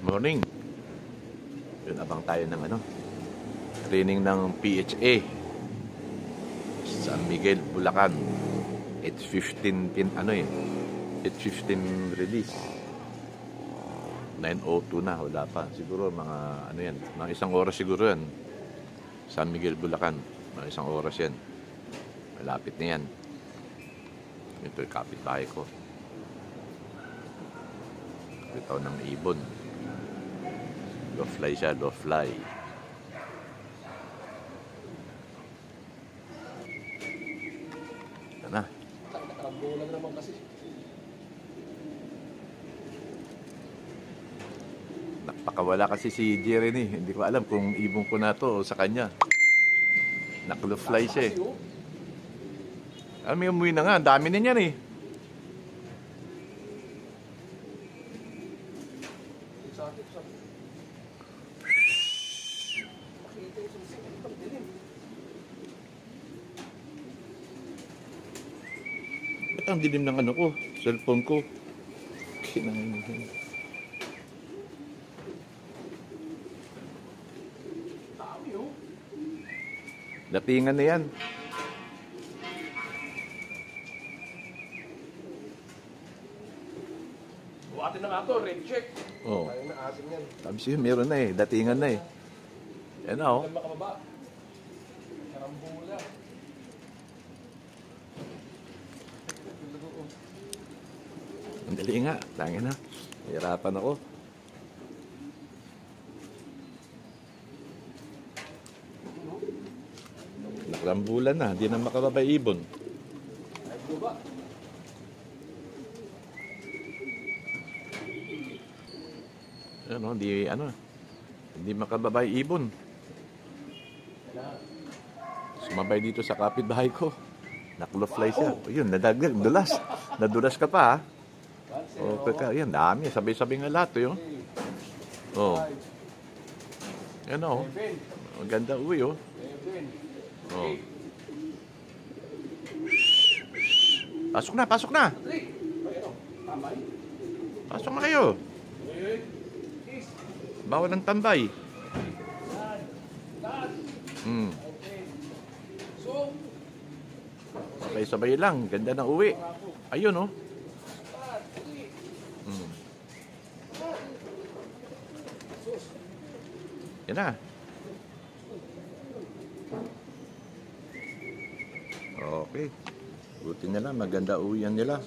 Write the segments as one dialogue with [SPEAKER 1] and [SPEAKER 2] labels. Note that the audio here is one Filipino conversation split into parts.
[SPEAKER 1] Morning. Yun, abang tayo ng training ng PHA. San Miguel, Bulacan. 8:15 8:15 release. 9:02 na, wala pa. Siguro mga mga isang oras siguro yan. San Miguel, Bulacan. Mga isang oras yan. Malapit na yan. Ito yung kapitbahay ko. Ito ng ibon. Low fly siya, low fly. Ito na.
[SPEAKER 2] Nakarambulan naman kasi.
[SPEAKER 1] Napakawala kasi si Jeremy. Hindi ko alam kung ibon ko na to o sa kanya. Naklow fly siya eh. May umuwi na nga. Ang dami na niyan eh. Ba't ang dilim ng ko? Cellphone ko. Kinangin. Datingan na yan.
[SPEAKER 2] Buhatin na nga to, red check.
[SPEAKER 1] Oo.
[SPEAKER 2] Kaya na asin yan.
[SPEAKER 1] Sabi siya, meron na eh. Datingan na eh. Yan na oh.
[SPEAKER 2] Ilan makababa? Karambula.
[SPEAKER 1] Ang dali nga. Tangin na. Hirapan ako. Nakarambulan na. Hindi na makababay ibon.
[SPEAKER 2] Ay, baba.
[SPEAKER 1] Hindi makababay ibon. Sumabay dito sa kapitbahay ko. Naklow fly siya. Yun, nadulas. Nadulas ka pa ha. Okay ka. Yan, dami. Sabay-sabay nga lahat yun. Oh. Yan o. Maganda uwi oh. Oh. Pasok na, pasok na. Pasok na kayo. Bawal ng tambay. Sabay-sabay lang. Ganda ng uwi. Ayun oh. Yan na. Okay. Buti nila. Maganda uwian nila.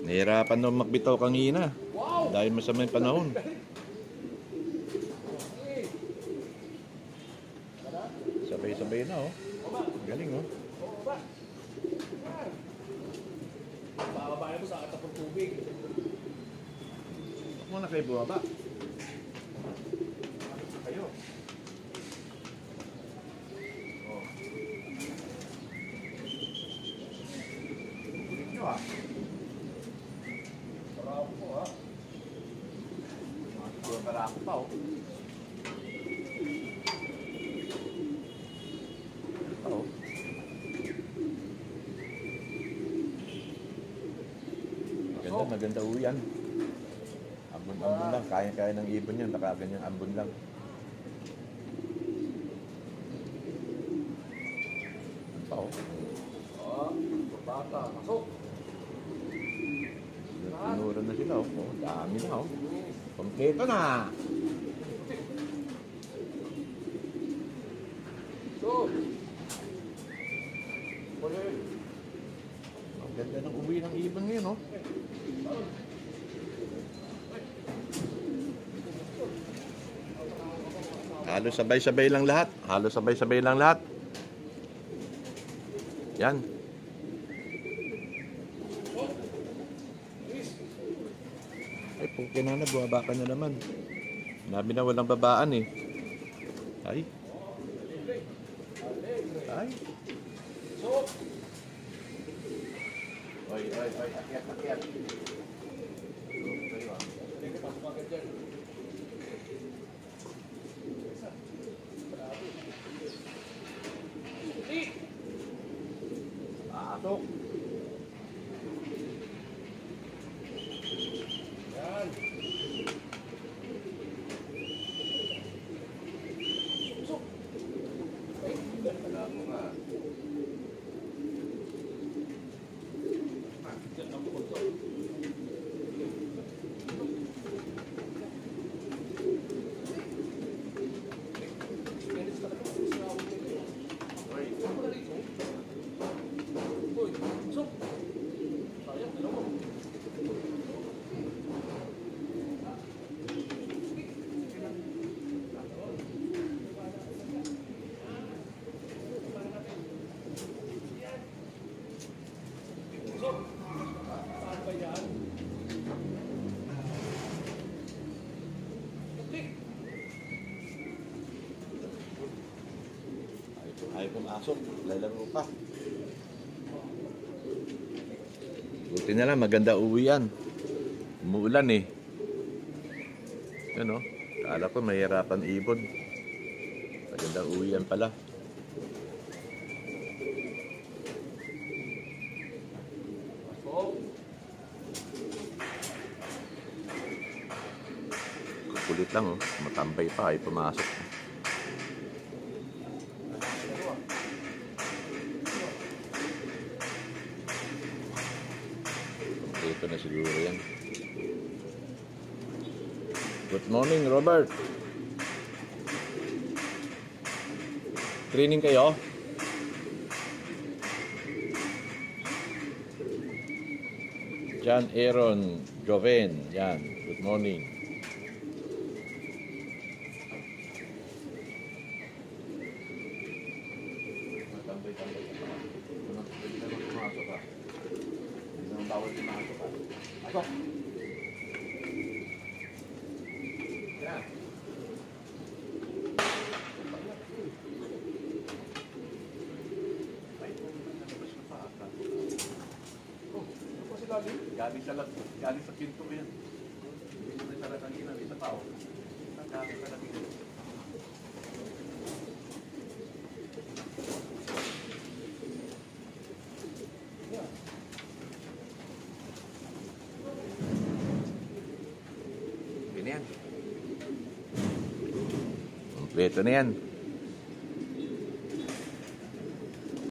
[SPEAKER 1] Nahirapan nung magbitaw kanina. Dahil masamang panahon. Sabay-sabay na oh. Galing oh.
[SPEAKER 2] Bababayan mo sa atap ng tubig.
[SPEAKER 1] Huwag mo na kayo bumaba. Kayo. Oh. Ulit nyo ah.
[SPEAKER 2] Sarap po ha.
[SPEAKER 1] Barako pa oh. Oh. Maganda uyan. Ambon lang. Kaya-kaya ng ibon yan. Baka ganyang ambon lang. Ano pa oh?
[SPEAKER 2] Bata, masok.
[SPEAKER 1] Tinuro na sila oh. Oh, dami na oh. Kompleto na.
[SPEAKER 2] So.
[SPEAKER 1] Ang ganda ng uwi ng ibon ngayon oh. Halos sabay-sabay lang lahat. Halos sabay-sabay lang lahat. Yan. Ay, puke na na. Buwaba ka na naman. Nabi na walang babaan eh. Ay. Ay. Oy, akyat, akyat. Pasok. Yan. Ayaw pumasok, lalaro pa. Buti na lang, maganda uwi yan. Umuulan eh. Yan o, kala ko mahirapan ibon. Maganda uwi yan pala. Kulit lang oh, matambay pa ay pumasok. Ito na siguro yan. Good morning, Robert. Training kayo? John Aaron Joven. Yan. Good morning. Pasok. Yan. Galing sa pinto ko yan. Hindi ko na sarap ang ilan. Isa pa o. Galing sa pinto. Yan. Kompleto na yan.